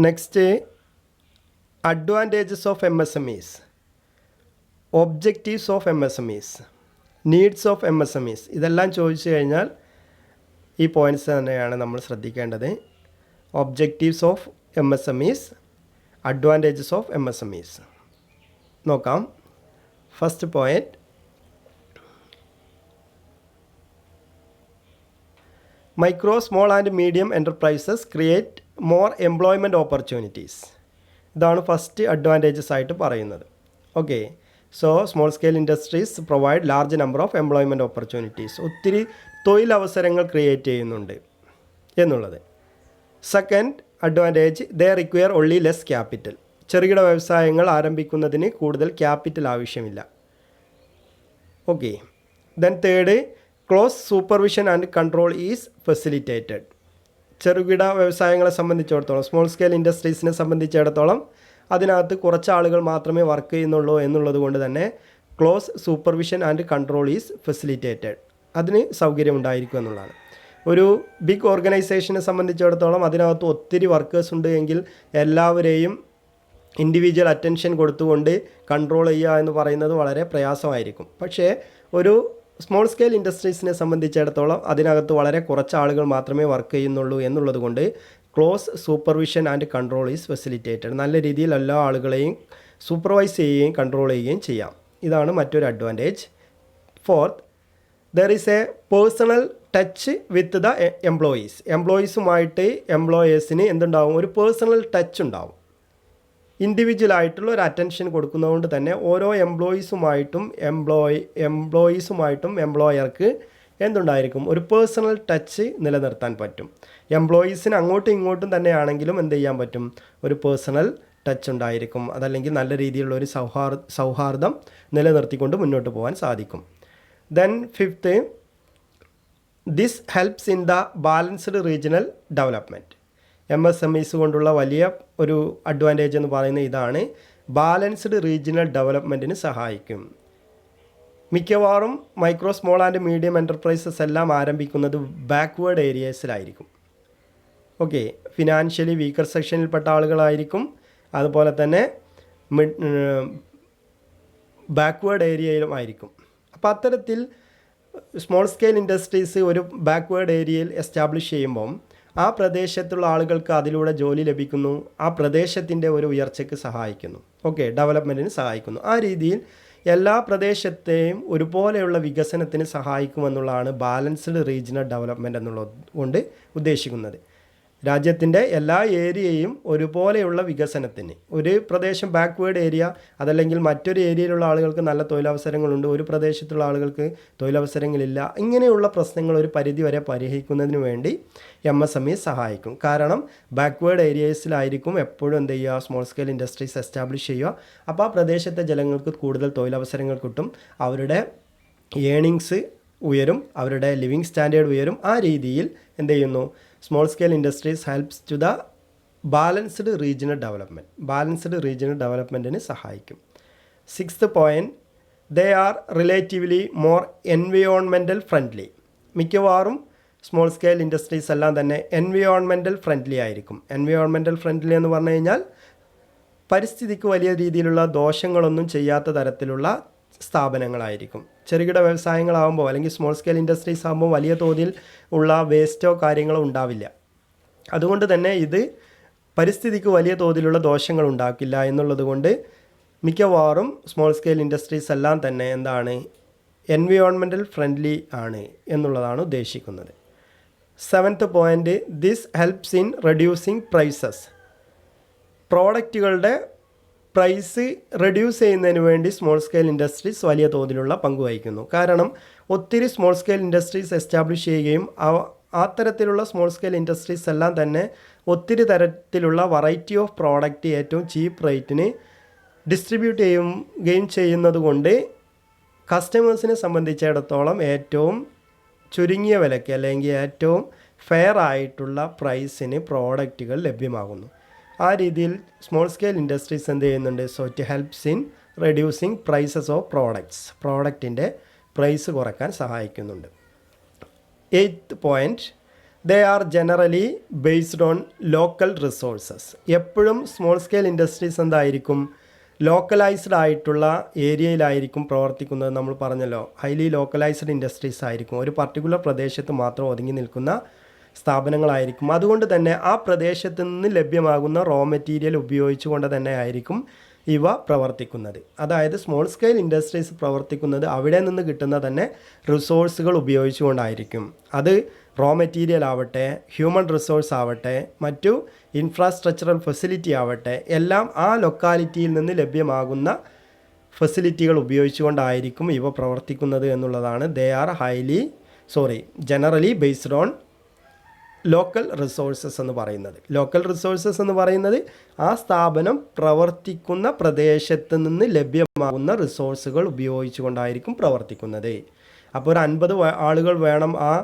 Next advantages of MSMEs, objectives of MSMEs, needs of MSMEs. ഇതെല്ലാം ചോദിച്ചു കഴിഞ്ഞാൽ ഈ പോയിൻറ്റ്സ് തന്നെയാണ് നമ്മൾ ശ്രദ്ധിക്കേണ്ടത്. Objectives of MSMEs, advantages of MSMEs. നോക്കാം. First point, micro small and medium enterprises create more employment opportunities. ഇതാണ് first advantages ആയിട്ട് പറയുന്നത്. Okay, so small scale industries provide large number of employment opportunities. ഒത്തിരി തൊഴിലവസരങ്ങൾ create ചെയ്യുന്നുണ്ട് എന്നുള്ളത്. Second advantage, ദേ require only less capital. ചെറുകിട വ്യവസായങ്ങൾ ആരംഭിക്കുന്നതിന് കൂടുതൽ ക്യാപിറ്റൽ ആവശ്യമില്ല. Okay, then third, close supervision and control is facilitated. ചെറുകിട വ്യവസായങ്ങളെ സംബന്ധിച്ചിടത്തോളം, സ്മോൾ സ്കെയിൽ ഇൻഡസ്ട്രീസിനെ സംബന്ധിച്ചിടത്തോളം അതിനകത്ത് കുറച്ച് ആളുകൾ മാത്രമേ വർക്ക് ചെയ്യുന്നുള്ളൂ എന്നുള്ളത് കൊണ്ട് തന്നെ close supervision and control is facilitated. അതിന് സൗകര്യം ഉണ്ടായിരിക്കും എന്നുള്ളതാണ്. ഒരു ബിഗ് ഓർഗനൈസേഷനെ സംബന്ധിച്ചിടത്തോളം അതിനകത്ത് ഒത്തിരി വർക്കേഴ്സ് ഉണ്ട് എങ്കിൽ എല്ലാവരെയും ഇൻഡിവിജ്വൽ അറ്റൻഷൻ കൊടുത്തുകൊണ്ട് കൺട്രോൾ ചെയ്യുക എന്ന് പറയുന്നത് വളരെ പ്രയാസമായിരിക്കും. പക്ഷേ ഒരു സ്മോൾ സ്കെയിൽ ഇൻഡസ്ട്രീസിനെ സംബന്ധിച്ചിടത്തോളം അതിനകത്ത് വളരെ കുറച്ച് ആളുകൾ മാത്രമേ വർക്ക് ചെയ്യുന്നുള്ളൂ എന്നുള്ളത് കൊണ്ട് close supervision and control is facilitated. നല്ല രീതിയിൽ എല്ലാ ആളുകളെയും സൂപ്പർവൈസ് ചെയ്യുകയും കൺട്രോൾ ചെയ്യുകയും ചെയ്യാം. ഇതാണ് മറ്റൊരു advantage. Fourth, there is a personal touch with the employees. എംപ്ലോയീസുമായിട്ട് എംപ്ലോയേഴ്സിന് എന്തുണ്ടാവും? ഒരു പേഴ്സണൽ ടച്ച് ഉണ്ടാവും. ഇൻഡിവിജ്വൽ ആയിട്ടുള്ള ഒരു അറ്റൻഷൻ കൊടുക്കുന്നതുകൊണ്ട് തന്നെ ഓരോ എംപ്ലോയീസുമായിട്ടും എംപ്ലോയർക്ക് എന്തുണ്ടായിരിക്കും? ഒരു പേഴ്സണൽ ടച്ച് നിലനിർത്താൻ പറ്റും. എംപ്ലോയീസിന് അങ്ങോട്ടും ഇങ്ങോട്ടും തന്നെയാണെങ്കിലും എന്ത് ചെയ്യാൻ പറ്റും? ഒരു പേഴ്സണൽ ടച്ച് ഉണ്ടായിരിക്കും. അതല്ലെങ്കിൽ നല്ല രീതിയിലുള്ള ഒരു സൗഹാർദ്ദം നിലനിർത്തിക്കൊണ്ട് മുന്നോട്ട് പോകാൻ സാധിക്കും. Then fifth, this helps in the balanced regional development. MSMEs കൊണ്ടുള്ള വലിയ ഒരു അഡ്വാൻറ്റേജ് എന്ന് പറയുന്നത് ഇതാണ്, ബാലൻസ്ഡ് റീജിയണൽ ഡെവലപ്മെൻറ്റിന് സഹായിക്കും. മിക്കവാറും micro small and medium enterprises എല്ലാം ആരംഭിക്കുന്നത് ബാക്ക്വേർഡ് ഏരിയസിലായിരിക്കും. ഓക്കെ, ഫിനാൻഷ്യലി വീക്കർ സെക്ഷനിൽപ്പെട്ട ആളുകളായിരിക്കും. അതുപോലെ തന്നെ ബാക്ക്വേർഡ് ഏരിയയിലും ആയിരിക്കും. അപ്പോൾ അത്തരത്തിൽ സ്മോൾ സ്കെയിൽ ഇൻഡസ്ട്രീസ് ഒരു ബാക്ക്വേർഡ് ഏരിയയിൽ എസ്റ്റാബ്ലിഷ് ചെയ്യുമ്പം ആ പ്രദേശത്തുള്ള ആളുകൾക്ക് അതിലൂടെ ജോലി ലഭിക്കുന്നു. ആ പ്രദേശത്തിൻ്റെ ഒരു ഉയർച്ചയ്ക്ക് സഹായിക്കുന്നു. ഓക്കെ, ഡെവലപ്മെൻറ്റിന് സഹായിക്കുന്നു. ആ രീതിയിൽ എല്ലാ പ്രദേശത്തെയും ഒരുപോലെയുള്ള വികസനത്തിന് സഹായിക്കുമെന്നുള്ളതാണ് ബാലൻസ്ഡ് റീജിയണൽ ഡെവലപ്മെൻറ്റ് എന്നുള്ളത് കൊണ്ട് ഉദ്ദേശിക്കുന്നത്. രാജ്യത്തിൻ്റെ എല്ലാ ഏരിയയും ഒരുപോലെയുള്ള വികസനത്തിന്, ഒരു പ്രദേശം ബാക്ക്വേർഡ് ഏരിയ അതല്ലെങ്കിൽ മറ്റൊരു ഏരിയയിലുള്ള ആളുകൾക്ക് നല്ല തൊഴിലവസരങ്ങളുണ്ട്, ഒരു പ്രദേശത്തുള്ള ആളുകൾക്ക് തൊഴിലവസരങ്ങളില്ല, ഇങ്ങനെയുള്ള പ്രശ്നങ്ങൾ ഒരു പരിധിവരെ പരിഹരിക്കുന്നതിന് വേണ്ടി MSMEs സഹായിക്കും. കാരണം ബാക്ക്വേർഡ് ഏരിയസിലായിരിക്കും എപ്പോഴും എന്ത് ചെയ്യുക? സ്മോൾ സ്കെയിൽ ഇൻഡസ്ട്രീസ് എസ്റ്റാബ്ലിഷ് ചെയ്യുക. അപ്പോൾ ആ പ്രദേശത്തെ ജനങ്ങൾക്ക് കൂടുതൽ തൊഴിലവസരങ്ങൾ കിട്ടും, അവരുടെ ഏണിങ്സ് ഉയരും, അവരുടെ ലിവിങ് സ്റ്റാൻഡേർഡ് ഉയരും. ആ രീതിയിൽ എന്ത് ചെയ്യുന്നു? Small scale industries helps to the balanced regional development. Balanced regional ഡെവലപ്മെൻറ്റിന് സഹായിക്കും. Sixth point, they are relatively more environmental friendly. മിക്കവാറും സ്മോൾ സ്കെയിൽ ഇൻഡസ്ട്രീസ് എല്ലാം തന്നെ എൻവയോൺമെൻറ്റൽ ഫ്രണ്ട്ലി ആയിരിക്കും. എൻവയോൺമെൻറ്റൽ ഫ്രണ്ട്ലി എന്ന് പറഞ്ഞു കഴിഞ്ഞാൽ പരിസ്ഥിതിക്ക് വലിയ രീതിയിലുള്ള ദോഷങ്ങളൊന്നും ചെയ്യാത്ത തരത്തിലുള്ള സ്ഥാപനങ്ങളായിരിക്കും. ചെറുകിട വ്യവസായങ്ങളാകുമ്പോൾ അല്ലെങ്കിൽ സ്മോൾ സ്കെയിൽ ഇൻഡസ്ട്രീസ് ആകുമ്പോൾ വലിയ തോതിൽ ഉള്ള വേസ്റ്റോ കാര്യങ്ങളോ ഉണ്ടാവില്ല. അതുകൊണ്ട് തന്നെ ഇത് പരിസ്ഥിതിക്ക് വലിയ തോതിലുള്ള ദോഷങ്ങൾ ഉണ്ടാക്കില്ല എന്നുള്ളത് കൊണ്ട് മിക്കവാറും സ്മോൾ സ്കെയിൽ ഇൻഡസ്ട്രീസ് എല്ലാം തന്നെ എന്താണ്? എൻവയോൺമെൻറ്റൽ ഫ്രണ്ട്ലി ആണ് എന്നുള്ളതാണ് ഉദ്ദേശിക്കുന്നത്. Seventh point, this helps in reducing prices. പ്രോഡക്റ്റുകളുടെ പ്രൈസ് റെഡ്യൂസ് ചെയ്യുന്നതിന് വേണ്ടി സ്മോൾ സ്കെയിൽ ഇൻഡസ്ട്രീസ് വലിയ തോതിലുള്ള പങ്ക് വഹിക്കുന്നു. കാരണം ഒത്തിരി സ്മോൾ സ്കെയിൽ ഇൻഡസ്ട്രീസ് എസ്റ്റാബ്ലിഷ് ചെയ്യുകയും അത്തരത്തിലുള്ള സ്മോൾ സ്കെയിൽ ഇൻഡസ്ട്രീസ് എല്ലാം തന്നെ ഒത്തിരി തരത്തിലുള്ള വെറൈറ്റി ഓഫ് പ്രോഡക്റ്റ് ഏറ്റവും ചീപ്പ് റേറ്റിന് ഡിസ്ട്രിബ്യൂട്ട് ചെയ്യുകയും ചെയ്യുന്നത് കൊണ്ട് കസ്റ്റമേഴ്സിനെ സംബന്ധിച്ചിടത്തോളം ഏറ്റവും ചുരുങ്ങിയ വിലയ്ക്ക് അല്ലെങ്കിൽ ഏറ്റവും ഫെയർ ആയിട്ടുള്ള പ്രൈസിന് പ്രോഡക്റ്റുകൾ ലഭ്യമാകുന്നു. ആ രീതിയിൽ സ്മോൾ സ്കെയിൽ ഇൻഡസ്ട്രീസ് എന്ത് ചെയ്യുന്നുണ്ട്? So it helps in reducing prices of പ്രോഡക്റ്റിൻ്റെ പ്രൈസ് കുറയ്ക്കാൻ സഹായിക്കുന്നുണ്ട്. Eighth point, they are generally based on local resources. എപ്പോഴും സ്മോൾ സ്കെയിൽ ഇൻഡസ്ട്രീസ് എന്തായിരിക്കും, ലോക്കലൈസ്ഡ് ആയിട്ടുള്ള ഏരിയയിലായിരിക്കും പ്രവർത്തിക്കുന്നത്. നമ്മൾ പറഞ്ഞല്ലോ, ഹൈലി ലോക്കലൈസ്ഡ് ഇൻഡസ്ട്രീസ് ആയിരിക്കും, ഒരു പർട്ടിക്കുലർ പ്രദേശത്ത് മാത്രം ഒതുങ്ങി നിൽക്കുന്ന സ്ഥാപനങ്ങളായിരിക്കും. അതുകൊണ്ട് തന്നെ ആ പ്രദേശത്ത് നിന്ന് ലഭ്യമാകുന്ന റോ മെറ്റീരിയൽ ഉപയോഗിച്ചുകൊണ്ട് തന്നെ ആയിരിക്കും ഇവ പ്രവർത്തിക്കുന്നത്. അതായത് സ്മോൾ സ്കെയിൽ ഇൻഡസ്ട്രീസ് പ്രവർത്തിക്കുന്നത് അവിടെ നിന്ന് കിട്ടുന്ന തന്നെ റിസോഴ്സുകൾ ഉപയോഗിച്ചുകൊണ്ടായിരിക്കും. അത് റോ മെറ്റീരിയൽ ആവട്ടെ, ഹ്യൂമൻ റിസോഴ്സ് ആവട്ടെ, മറ്റു ഇൻഫ്രാസ്ട്രക്ചറൽ ഫെസിലിറ്റി ആവട്ടെ, എല്ലാം ആ ലൊക്കാലിറ്റിയിൽ നിന്ന് ലഭ്യമാകുന്ന ഫെസിലിറ്റികൾ ഉപയോഗിച്ചുകൊണ്ടായിരിക്കും ഇവ പ്രവർത്തിക്കുന്നത് എന്നുള്ളതാണ് generally based on local resources എന്ന് പറയുന്നത്. ലോക്കൽ റിസോഴ്സസ് എന്ന് പറയുന്നത് ആ സ്ഥാപനം പ്രവർത്തിക്കുന്ന പ്രദേശത്ത് നിന്ന് ലഭ്യമാകുന്ന റിസോഴ്സുകൾ ഉപയോഗിച്ചുകൊണ്ടായിരിക്കും പ്രവർത്തിക്കുന്നത്. അപ്പോൾ ഒരു 50 ആളുകൾ വേണം ആ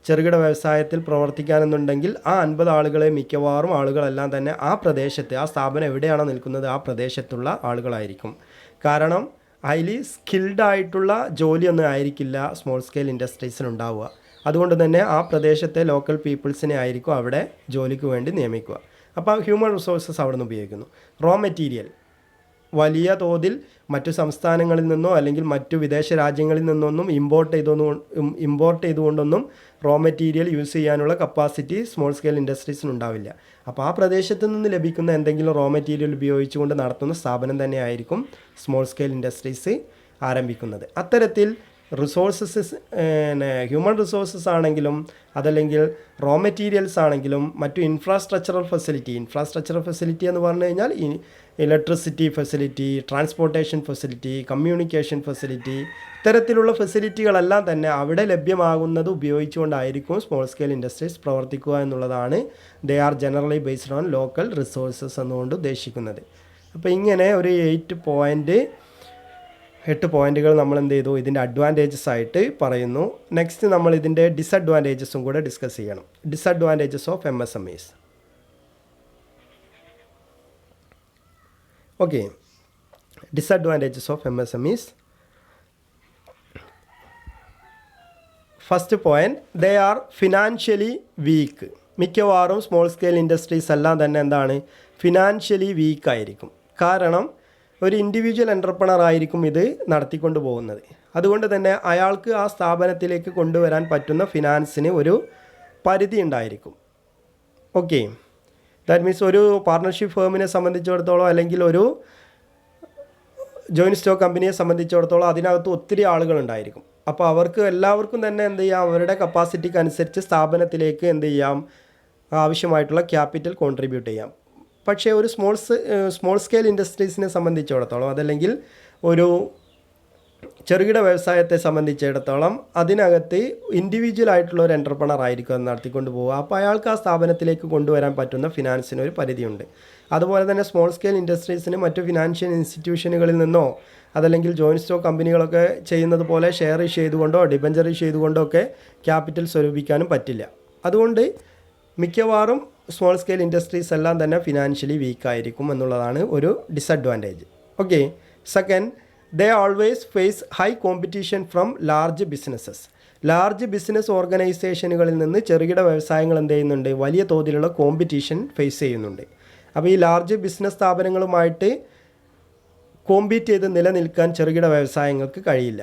ചെറുകിട വ്യവസായത്തിൽ പ്രവർത്തിക്കാനെന്നുണ്ടെങ്കിൽ ആ 50 ആളുകളെ മിക്കവാറും ആളുകളെല്ലാം തന്നെ ആ പ്രദേശത്ത്, ആ സ്ഥാപനം എവിടെയാണോ നിൽക്കുന്നത് ആ പ്രദേശത്തുള്ള ആളുകളായിരിക്കും. കാരണം ഹൈലി സ്കിൽഡ് ആയിട്ടുള്ള ജോലിയൊന്നും ആയിരിക്കില്ല സ്മോൾ സ്കെയിൽ ഇൻഡസ്ട്രീസിനുണ്ടാവുക. അതുകൊണ്ട് തന്നെ ആ പ്രദേശത്തെ ലോക്കൽ പീപ്പിൾസിനെ ആയിരിക്കും അവിടെ ജോലിക്ക് വേണ്ടി നിയമിക്കുക. അപ്പോൾ ഹ്യൂമൻ റിസോഴ്സസ് അവിടെ നിന്ന് ഉപയോഗിക്കുന്നു. റോ മെറ്റീരിയൽ വലിയ തോതിൽ മറ്റു സംസ്ഥാനങ്ങളിൽ നിന്നോ അല്ലെങ്കിൽ മറ്റു വിദേശ രാജ്യങ്ങളിൽ നിന്നൊന്നും ഇമ്പോർട്ട് ചെയ്തുകൊണ്ടൊന്നും റോ മെറ്റീരിയൽ യൂസ് ചെയ്യാനുള്ള കപ്പാസിറ്റി സ്മോൾ സ്കെയിൽ ഇൻഡസ്ട്രീസിനുണ്ടാവില്ല. അപ്പോൾ ആ പ്രദേശത്ത് നിന്ന് ലഭിക്കുന്ന എന്തെങ്കിലും റോ മെറ്റീരിയൽ ഉപയോഗിച്ചുകൊണ്ട് നടത്തുന്ന സ്ഥാപനം തന്നെയായിരിക്കും സ്മോൾ സ്കെയിൽ ഇൻഡസ്ട്രീസ് ആരംഭിക്കുന്നത്. അത്തരത്തിൽ റിസോഴ്സസ്, ഹ്യൂമൻ റിസോഴ്സസ് ആണെങ്കിലും അതല്ലെങ്കിൽ റോ മെറ്റീരിയൽസ് ആണെങ്കിലും മറ്റു ഇൻഫ്രാസ്ട്രക്ചറൽ ഫെസിലിറ്റി എന്ന് പറഞ്ഞു കഴിഞ്ഞാൽ electricity facility, transportation facility, communication facility, ഇത്തരത്തിലുള്ള ഫെസിലിറ്റികളെല്ലാം തന്നെ അവിടെ ലഭ്യമാകുന്നത് ഉപയോഗിച്ചുകൊണ്ടായിരിക്കും സ്മോൾ സ്കെയിൽ ഇൻഡസ്ട്രീസ് പ്രവർത്തിക്കുക എന്നുള്ളതാണ് ദേ are generally based on local resources എന്നുകൊണ്ട് ഉദ്ദേശിക്കുന്നത്. അപ്പോൾ ഇങ്ങനെ ഒരു 8 പോയിൻറ്റുകൾ നമ്മൾ എന്ത് ചെയ്തു, ഇതിൻ്റെ അഡ്വാൻറ്റേജസ് ആയിട്ട് പറയുന്നു. നെക്സ്റ്റ് നമ്മൾ ഇതിൻ്റെ ഡിസഡ്വാൻറ്റേജസും കൂടെ ഡിസ്കസ് ചെയ്യണം. Disadvantages of MSMEs. Okay, disadvantages of MSMEs. First point, they are financially weak. മിക്കവാറും സ്മോൾ സ്കെയിൽ ഇൻഡസ്ട്രീസ് എല്ലാം തന്നെ എന്താണ്, ഫിനാൻഷ്യലി വീക്കായിരിക്കും. കാരണം ഒരു ഇൻഡിവിജ്വൽ എൻ്റർപ്രണർ ആയിരിക്കും ഇത് നടത്തിക്കൊണ്ട് പോകുന്നത്. അതുകൊണ്ട് തന്നെ അയാൾക്ക് ആ സ്ഥാപനത്തിലേക്ക് കൊണ്ടുവരാൻ പറ്റുന്ന ഫിനാൻസിന് ഒരു പരിധി ഉണ്ടായിരിക്കും. ഓക്കെ, ദാറ്റ് മീൻസ് ഒരു പാർട്ണർഷിപ്പ് ഫേമിനെ സംബന്ധിച്ചിടത്തോളം അല്ലെങ്കിൽ ഒരു ജോയിൻറ്റ് സ്റ്റോക്ക് കമ്പനിയെ സംബന്ധിച്ചിടത്തോളം അതിനകത്ത് ഒത്തിരി ആളുകളുണ്ടായിരിക്കും. അപ്പോൾ അവർക്ക് എല്ലാവർക്കും തന്നെ എന്ത് ചെയ്യാം, അവരുടെ കപ്പാസിറ്റിക്ക് അനുസരിച്ച് സ്ഥാപനത്തിലേക്ക് എന്ത് ചെയ്യാം, ആവശ്യമായിട്ടുള്ള ക്യാപിറ്റൽ കോൺട്രിബ്യൂട്ട് ചെയ്യാം. പക്ഷേ ഒരു സ്മോൾ സ്കെയിൽ ഇൻഡസ്ട്രീസിനെ സംബന്ധിച്ചിടത്തോളം അതല്ലെങ്കിൽ ഒരു ചെറുകിട വ്യവസായത്തെ സംബന്ധിച്ചിടത്തോളം അതിനകത്ത് ഇൻഡിവിജ്വൽ ആയിട്ടുള്ള ഒരു എൻ്റർപ്രണർ ആയിരിക്കും അത് നടത്തിക്കൊണ്ട് പോവുക. അപ്പോൾ അയാൾക്ക് ആ സ്ഥാപനത്തിലേക്ക് കൊണ്ടുവരാൻ പറ്റുന്ന ഫിനാൻസിന് ഒരു പരിധിയുണ്ട്. അതുപോലെ തന്നെ സ്മോൾ സ്കെയിൽ ഇൻഡസ്ട്രീസിന് മറ്റു ഫിനാൻഷ്യൽ ഇൻസ്റ്റിറ്റ്യൂഷനുകളിൽ നിന്നോ അതല്ലെങ്കിൽ ജോയിൻറ്റ് സ്റ്റോക്ക് കമ്പനികളൊക്കെ ചെയ്യുന്നത് പോലെ ഷെയർ ഇഷ്യൂ ചെയ്തുകൊണ്ടോ ഡിബഞ്ചർ ഇഷ്യൂ ചെയ്തുകൊണ്ടോ ഒക്കെ ക്യാപിറ്റൽ സ്വരൂപിക്കാനും പറ്റില്ല. അതുകൊണ്ട് മിക്കവാറും സ്മോൾ സ്കെയിൽ ഇൻഡസ്ട്രീസ് എല്ലാം തന്നെ ഫിനാൻഷ്യലി വീക്കായിരിക്കും എന്നുള്ളതാണ് ഒരു disadvantage. Okay, second, they always face high competition from large businesses. Large business ഓർഗനൈസേഷനുകളിൽ നിന്ന് ചെറുകിട വ്യവസായങ്ങൾ എന്ത് ചെയ്യുന്നുണ്ട്, വലിയ തോതിലുള്ള കോമ്പറ്റീഷൻ ഫേസ് ചെയ്യുന്നുണ്ട്. അപ്പോൾ ഈ ലാർജ് ബിസിനസ് സ്ഥാപനങ്ങളുമായിട്ട് കോമ്പീറ്റ് ചെയ്ത് നിലനിൽക്കാൻ ചെറുകിട വ്യവസായങ്ങൾക്ക് കഴിയില്ല.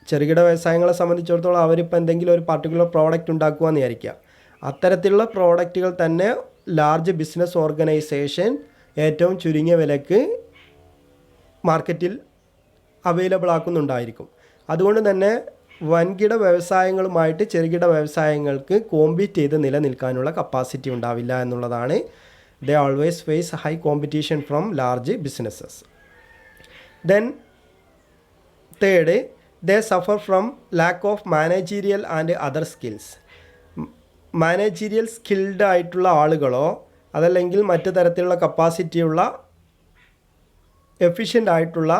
ചെറുകിട വ്യവസായങ്ങളെ സംബന്ധിച്ചിടത്തോളം അവരിപ്പോൾ എന്തെങ്കിലും ഒരു പർട്ടിക്കുലർ പ്രോഡക്റ്റ് ഉണ്ടാക്കുകയെന്ന് വിചാരിക്കുക. അത്തരത്തിലുള്ള പ്രോഡക്റ്റുകൾ തന്നെ ലാർജ് ബിസിനസ് ഓർഗനൈസേഷൻ ഏറ്റവും ചുരുങ്ങിയ വിലക്ക് മാർക്കറ്റിൽ അവൈലബിൾ ആക്കുന്നുണ്ടായിരിക്കും. അതുകൊണ്ട് തന്നെ വൻകിട വ്യവസായങ്ങളുമായിട്ട് ചെറുകിട വ്യവസായങ്ങൾക്ക് കോമ്പീറ്റ് ചെയ്ത് നിലനിൽക്കാനുള്ള കപ്പാസിറ്റി ഉണ്ടാവില്ല എന്നുള്ളതാണ്. They always face high competition from large businesses. Then third, they suffer from lack of managerial and other skills. Managerial skilled ആയിട്ടുള്ള ആളുകളോ അതല്ലെങ്കിൽ മറ്റു തരത്തിലുള്ള കപ്പാസിറ്റിയുള്ള എഫിഷ്യൻ്റ് ആയിട്ടുള്ള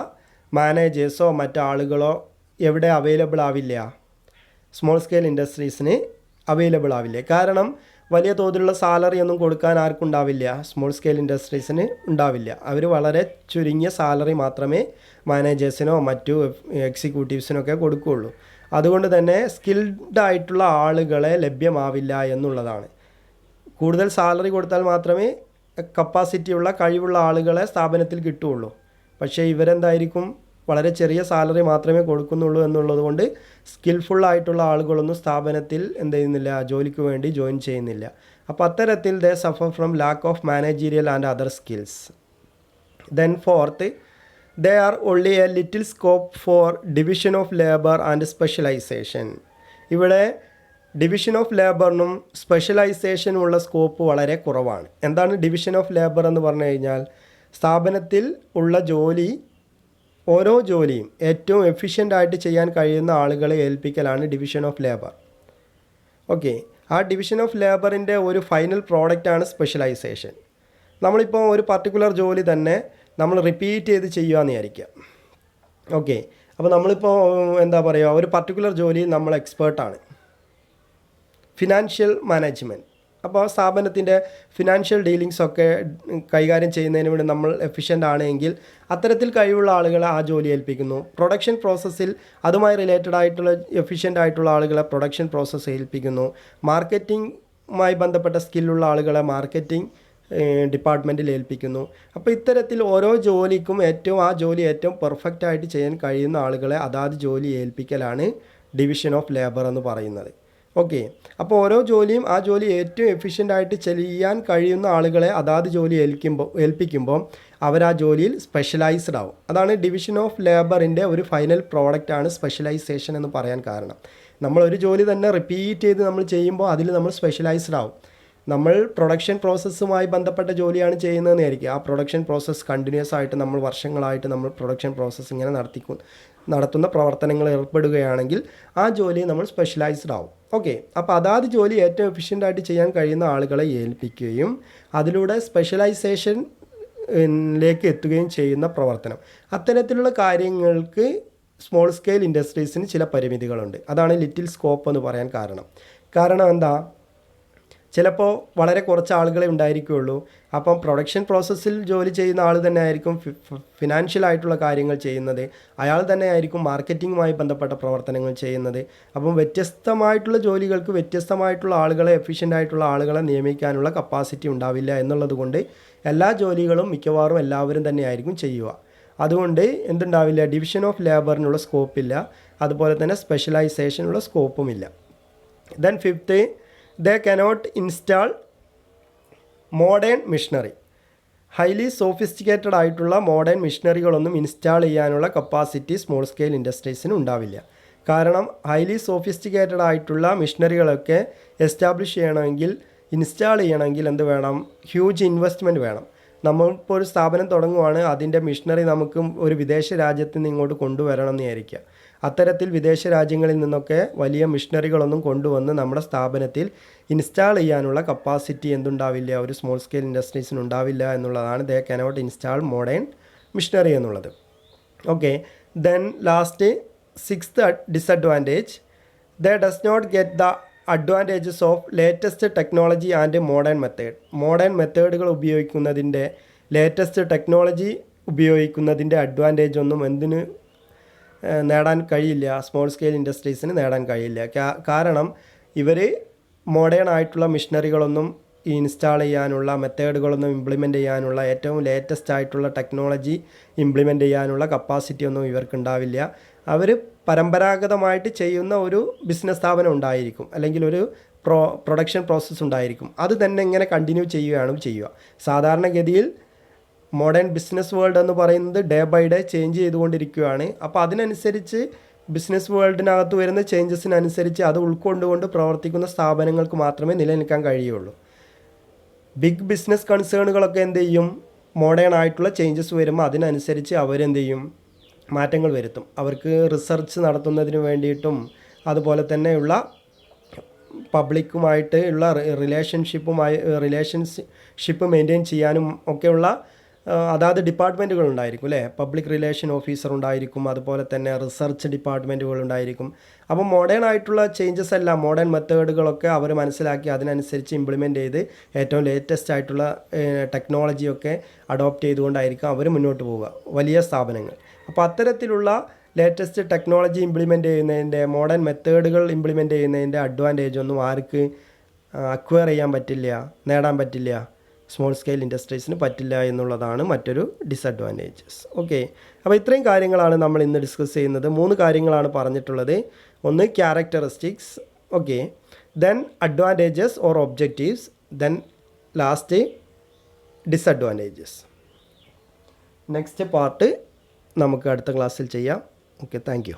മാനേജേഴ്സോ മറ്റാളുകളോ എവിടെ അവൈലബിൾ ആവില്ല, സ്മോൾ സ്കെയിൽ ഇൻഡസ്ട്രീസിന് അവൈലബിൾ ആവില്ല. കാരണം വലിയ തോതിലുള്ള സാലറി ഒന്നും കൊടുക്കാൻ ആർക്കും ഉണ്ടാവില്ല, സ്മോൾ സ്കെയിൽ ഇൻഡസ്ട്രീസിന് ഉണ്ടാവില്ല. അവർ വളരെ ചുരുങ്ങിയ സാലറി മാത്രമേ മാനേജേഴ്സിനോ മറ്റു എക്സിക്യൂട്ടീവ്സിനൊക്കെ കൊടുക്കുകയുള്ളൂ. അതുകൊണ്ട് തന്നെ സ്കിൽഡ് ആയിട്ടുള്ള ആളുകളെ ലഭ്യമാവില്ല എന്നുള്ളതാണ്. കൂടുതൽ സാലറി കൊടുത്താൽ മാത്രമേ കപ്പാസിറ്റിയുള്ള കഴിവുള്ള ആളുകളെ സ്ഥാപനത്തിൽ കിട്ടുകയുള്ളൂ. പക്ഷേ ഇവരെന്തായിരിക്കും, വളരെ ചെറിയ സാലറി മാത്രമേ കൊടുക്കുന്നുള്ളൂ എന്നുള്ളത് കൊണ്ട് സ്കിൽഫുള്ളായിട്ടുള്ള ആളുകളൊന്നും സ്ഥാപനത്തിൽ എന്ത് ചെയ്യുന്നില്ല, ജോലിക്ക് വേണ്ടി ജോയിൻ ചെയ്യുന്നില്ല. അപ്പോൾ അത്തരത്തിൽ they suffer from lack of managerial and other skills. Then fourth, they are only a little scope for division of labour and specialisation. ഇവിടെ ഡിവിഷൻ ഓഫ് ലേബറിനും സ്പെഷ്യലൈസേഷനുമുള്ള സ്കോപ്പ് വളരെ കുറവാണ്. എന്താണ് ഡിവിഷൻ ഓഫ് ലേബർ എന്ന് പറഞ്ഞു കഴിഞ്ഞാൽ, സ്ഥാപനത്തിൽ ഉള്ള ജോലി, ഓരോ ജോലിയും ഏറ്റവും എഫിഷ്യൻ്റായിട്ട് ചെയ്യാൻ കഴിയുന്ന ആളുകളെ ഏൽപ്പിക്കലാണ് ഡിവിഷൻ ഓഫ് ലേബർ. ഓക്കെ, ആ ഡിവിഷൻ ഓഫ് ലേബറിൻ്റെ ഒരു ഫൈനൽ പ്രോഡക്റ്റാണ് സ്പെഷ്യലൈസേഷൻ. നമ്മളിപ്പോൾ ഒരു പർട്ടിക്കുലർ ജോലി തന്നെ നമ്മൾ റിപ്പീറ്റ് ചെയ്ത് ചെയ്യുകയെന്ന് വിചാരിക്കുക. ഓക്കെ, അപ്പോൾ നമ്മളിപ്പോൾ എന്താ പറയുക, ഒരു പർട്ടിക്കുലർ ജോലിയിൽ നമ്മൾ എക്സ്പേർട്ടാണ്. ഫിനാൻഷ്യൽ മാനേജ്മെൻറ്റ്, അപ്പോൾ സ്ഥാപനത്തിൻ്റെ ഫിനാൻഷ്യൽ ഡീലിങ്സൊക്കെ കൈകാര്യം ചെയ്യുന്നതിന് വേണ്ടി നമ്മൾ എഫിഷ്യൻ്റ് ആണെങ്കിൽ അത്തരത്തിൽ കഴിവുള്ള ആളുകളെ ആ ജോലി ഏൽപ്പിക്കുന്നു. പ്രൊഡക്ഷൻ പ്രോസസ്സിൽ അതുമായി റിലേറ്റഡ് ആയിട്ടുള്ള എഫിഷ്യൻ്റ് ആയിട്ടുള്ള ആളുകളെ പ്രൊഡക്ഷൻ പ്രോസസ്സ് ഏൽപ്പിക്കുന്നു. മാർക്കറ്റിംഗുമായി ബന്ധപ്പെട്ട സ്കില്ലുള്ള ആളുകളെ മാർക്കറ്റിംഗ് ഡിപ്പാർട്ട്മെൻറ്റിൽ ഏൽപ്പിക്കുന്നു. അപ്പോൾ ഇത്തരത്തിൽ ഓരോ ജോലിക്കും ആ ജോലി ഏറ്റവും പെർഫെക്റ്റായിട്ട് ചെയ്യാൻ കഴിയുന്ന ആളുകളെ അതാത് ജോലി ഏൽപ്പിക്കലാണ് ഡിവിഷൻ ഓഫ് ലേബർ എന്ന് പറയുന്നത്. അപ്പോൾ ഓരോ ജോലിയും ആ ജോലി ഏറ്റവും എഫിഷ്യൻ്റായിട്ട് ചെയ്യാൻ കഴിയുന്ന ആളുകളെ അതാത് ജോലി ഏൽപ്പിക്കുമ്പോൾ അവർ ആ ജോലിയിൽ സ്പെഷ്യലൈസ്ഡ് ആവും. അതാണ് ഡിവിഷൻ ഓഫ് ലേബറിൻ്റെ ഒരു ഫൈനൽ പ്രോഡക്റ്റാണ് സ്പെഷ്യലൈസേഷൻ എന്ന് പറയാൻ കാരണം. നമ്മളൊരു ജോലി തന്നെ റിപ്പീറ്റ് ചെയ്ത് നമ്മൾ ചെയ്യുമ്പോൾ അതിൽ നമ്മൾ സ്പെഷ്യലൈസ്ഡ് ആവും. നമ്മൾ പ്രൊഡക്ഷൻ പ്രോസസ്സുമായി ബന്ധപ്പെട്ട ജോലിയാണ് ചെയ്യുന്നതെന്ന് ആയിരിക്കും. ആ പ്രൊഡക്ഷൻ പ്രോസസ്സ് കണ്ടിന്യൂസ് ആയിട്ട് നമ്മൾ വർഷങ്ങളായിട്ട് നമ്മൾ പ്രൊഡക്ഷൻ പ്രോസസ്സ് ഇങ്ങനെ നടത്തുന്ന പ്രവർത്തനങ്ങൾ ഏർപ്പെടുകയാണെങ്കിൽ ആ ജോലി നമ്മൾ സ്പെഷ്യലൈസ്ഡ് ആവും. അപ്പോൾ അതാത് ജോലി ഏറ്റവും എഫിഷ്യൻ്റായിട്ട് ചെയ്യാൻ കഴിയുന്ന ആളുകളെ ഏൽപ്പിക്കുകയും അതിലൂടെ സ്പെഷ്യലൈസേഷനിലേക്ക് എത്തുകയും ചെയ്യുന്ന പ്രവർത്തനം. അത്തരത്തിലുള്ള കാര്യങ്ങൾക്ക് സ്മോൾ സ്കെയിൽ ഇൻഡസ്ട്രീസിന് ചില പരിമിതികളുണ്ട്. അതാണ് ലിറ്റിൽ സ്കോപ്പ് എന്ന് പറയാൻ കാരണം എന്താ, ചിലപ്പോൾ വളരെ കുറച്ച് ആളുകളെ ഉണ്ടായിരിക്കുകയുള്ളൂ. അപ്പം പ്രൊഡക്ഷൻ പ്രോസസ്സിൽ ജോലി ചെയ്യുന്ന ആൾ തന്നെ ആയിരിക്കും ഫിനാൻഷ്യലായിട്ടുള്ള കാര്യങ്ങൾ ചെയ്യുന്നത്. അയാൾ തന്നെ ആയിരിക്കും മാർക്കറ്റിങ്ങുമായി ബന്ധപ്പെട്ട പ്രവർത്തനങ്ങൾ ചെയ്യുന്നത്. അപ്പം വ്യത്യസ്തമായിട്ടുള്ള ജോലികൾക്ക് വ്യത്യസ്തമായിട്ടുള്ള ആളുകളെ, എഫിഷ്യൻ്റായിട്ടുള്ള ആളുകളെ നിയമിക്കാനുള്ള കപ്പാസിറ്റി ഉണ്ടാവില്ല എന്നുള്ളത് കൊണ്ട് എല്ലാ ജോലികളും മിക്കവാറും എല്ലാവരും തന്നെ ആയിരിക്കും ചെയ്യുക. അതുകൊണ്ട് എന്തുണ്ടാവില്ല, ഡിവിഷൻ ഓഫ് ലേബറിനുള്ള സ്കോപ്പില്ല, അതുപോലെ തന്നെ സ്പെഷ്യലൈസേഷനുള്ള സ്കോപ്പുമില്ല. Then fifth, they cannot install modern machinery. Highly sophisticated ആയിട്ടുള്ള മോഡേൺ മെഷീനറികളൊന്നും ഇൻസ്റ്റാൾ ചെയ്യാനുള്ള കപ്പാസിറ്റി സ്മോൾ സ്കെയിൽ ഇൻഡസ്ട്രീസിന് ഉണ്ടാവില്ല. കാരണം ഹൈലി സോഫിസ്റ്റിക്കേറ്റഡ് ആയിട്ടുള്ള മെഷീനറികളൊക്കെ എസ്റ്റാബ്ലിഷ് ചെയ്യണമെങ്കിൽ, ഇൻസ്റ്റാൾ ചെയ്യണമെങ്കിൽ എന്ത് വേണം, ഹ്യൂജ് ഇൻവെസ്റ്റ്മെൻറ്റ് വേണം. നമ്മളിപ്പോൾ ഒരു സ്ഥാപനം തുടങ്ങുവാണ്, അതിൻ്റെ മെഷീനറി നമുക്ക് ഒരു വിദേശ രാജ്യത്ത് നിന്ന് ഇങ്ങോട്ട് കൊണ്ടുവരണം എന്ന് വിചാരിക്കുക. അത്തരത്തിൽ വിദേശ രാജ്യങ്ങളിൽ നിന്നൊക്കെ വലിയ മെഷീനറികളൊന്നും കൊണ്ടുവന്ന് നമ്മുടെ സ്ഥാപനത്തിൽ ഇൻസ്റ്റാൾ ചെയ്യാനുള്ള കപ്പാസിറ്റി എന്തുണ്ടാവില്ല, ഒരു സ്മോൾ സ്കെയിൽ ഇൻഡസ്ട്രീസിന് ഉണ്ടാവില്ല എന്നുള്ളതാണ് they cannot install modern machinery എന്നുള്ളത്. Then last sixth disadvantage, they does not get the advantages of latest technology and modern method. Modern മെത്തേഡുകൾ ഉപയോഗിക്കുന്നതിൻ്റെ, ലേറ്റസ്റ്റ് ടെക്നോളജി ഉപയോഗിക്കുന്നതിൻ്റെ അഡ്വാൻറ്റേജ് ഒന്നും എന്തിന് നേടാൻ കഴിയില്ല, സ്മോൾ സ്കെയിൽ ഇൻഡസ്ട്രീസിന് നേടാൻ കഴിയില്ല. കാരണം ഇവർ മോഡേൺ ആയിട്ടുള്ള മെഷീനറികളൊന്നും ഇൻസ്റ്റാൾ ചെയ്യാനുള്ള, മെത്തേഡുകളൊന്നും ഇംപ്ലിമെൻ്റ് ചെയ്യാനുള്ള, ഏറ്റവും ലേറ്റസ്റ്റ് ആയിട്ടുള്ള ടെക്നോളജി ഇംപ്ലിമെൻ്റ് ചെയ്യാനുള്ള കപ്പാസിറ്റി ഒന്നും ഇവർക്കുണ്ടാവില്ല. അവർ പരമ്പരാഗതമായിട്ട് ചെയ്യുന്ന ഒരു ബിസിനസ് സ്ഥാപനം ഉണ്ടായിരിക്കും, അല്ലെങ്കിൽ ഒരു പ്രൊഡക്ഷൻ പ്രോസസ്സ് ഉണ്ടായിരിക്കും. അത് തന്നെ ഇങ്ങനെ കണ്ടിന്യൂ ചെയ്യുക. സാധാരണഗതിയിൽ മോഡേൺ ബിസിനസ് വേൾഡ് എന്ന് പറയുന്നത് ഡേ ബൈ ഡേ ചേഞ്ച് ചെയ്തുകൊണ്ടിരിക്കുകയാണ്. അപ്പോൾ അതിനനുസരിച്ച് ബിസിനസ് വേൾഡിനകത്ത് വരുന്ന ചേഞ്ചസിനനുസരിച്ച് അത് ഉൾക്കൊണ്ടുകൊണ്ട് പ്രവർത്തിക്കുന്ന സ്ഥാപനങ്ങൾക്ക് മാത്രമേ നിലനിൽക്കാൻ കഴിയുള്ളൂ. ബിഗ് ബിസിനസ് കൺസേണുകളൊക്കെ എന്ത് ചെയ്യും, മോഡേൺ ആയിട്ടുള്ള ചേഞ്ചസ് വരുമ്പോൾ അതിനനുസരിച്ച് അവരെന്ത് ചെയ്യും, മാറ്റങ്ങൾ വരുത്തും. അവർക്ക് റിസർച്ച് നടത്തുന്നതിന് വേണ്ടിയിട്ടും അതുപോലെ തന്നെയുള്ള പബ്ലിക്കുമായിട്ട് ഉള്ള റിലേഷൻഷിപ്പ് മെയിൻറ്റെയിൻ ചെയ്യാനും ഒക്കെയുള്ള അതാത് ഡിപ്പാർട്ട്മെൻറ്റുകൾ ഉണ്ടായിരിക്കും അല്ലേ. പബ്ലിക് റിലേഷൻ ഓഫീസർ ഉണ്ടായിരിക്കും, അതുപോലെ തന്നെ റിസർച്ച് ഡിപ്പാർട്ട്മെൻറ്റുകൾ ഉണ്ടായിരിക്കും. അപ്പം മോഡേൺ ആയിട്ടുള്ള ചേഞ്ചസ് എല്ലാം, മോഡേൺ മെത്തേഡുകളൊക്കെ അവർ മനസ്സിലാക്കി അതിനനുസരിച്ച് ഇംപ്ലിമെൻറ്റ് ചെയ്ത് ഏറ്റവും ലേറ്റസ്റ്റ് ആയിട്ടുള്ള ടെക്നോളജിയൊക്കെ അഡോപ്റ്റ് ചെയ്തുകൊണ്ടായിരിക്കും അവർ മുന്നോട്ട് പോവുക, വലിയ സ്ഥാപനങ്ങൾ. അപ്പോൾ അത്തരത്തിലുള്ള ലേറ്റസ്റ്റ് ടെക്നോളജി ഇംപ്ലിമെൻ്റ് ചെയ്യുന്നതിൻ്റെ, മോഡേൺ മെത്തേഡുകൾ ഇംപ്ലിമെൻ്റ് ചെയ്യുന്നതിൻ്റെ അഡ്വാൻറ്റേജ് ഒന്നും ആർക്ക് അക്വയർ ചെയ്യാൻ പറ്റില്ല, നേടാൻ പറ്റില്ല, സ്മോൾ സ്കെയിൽ ഇൻഡസ്ട്രീസിന് പറ്റില്ല എന്നുള്ളതാണ് മറ്റൊരു ഡിസഡ്വാൻറ്റേജസ്. ഓക്കെ, അപ്പോൾ ഇത്രയും കാര്യങ്ങളാണ് നമ്മൾ ഇന്ന് ഡിസ്കസ് ചെയ്യുന്നത്. 3 കാര്യങ്ങളാണ് പറഞ്ഞിട്ടുള്ളത്. ഒന്ന് characteristics, okay, then advantages or objectives, then last disadvantages. Next part നമുക്ക് അടുത്ത ക്ലാസ്സിൽ ചെയ്യാം. Okay, thank you.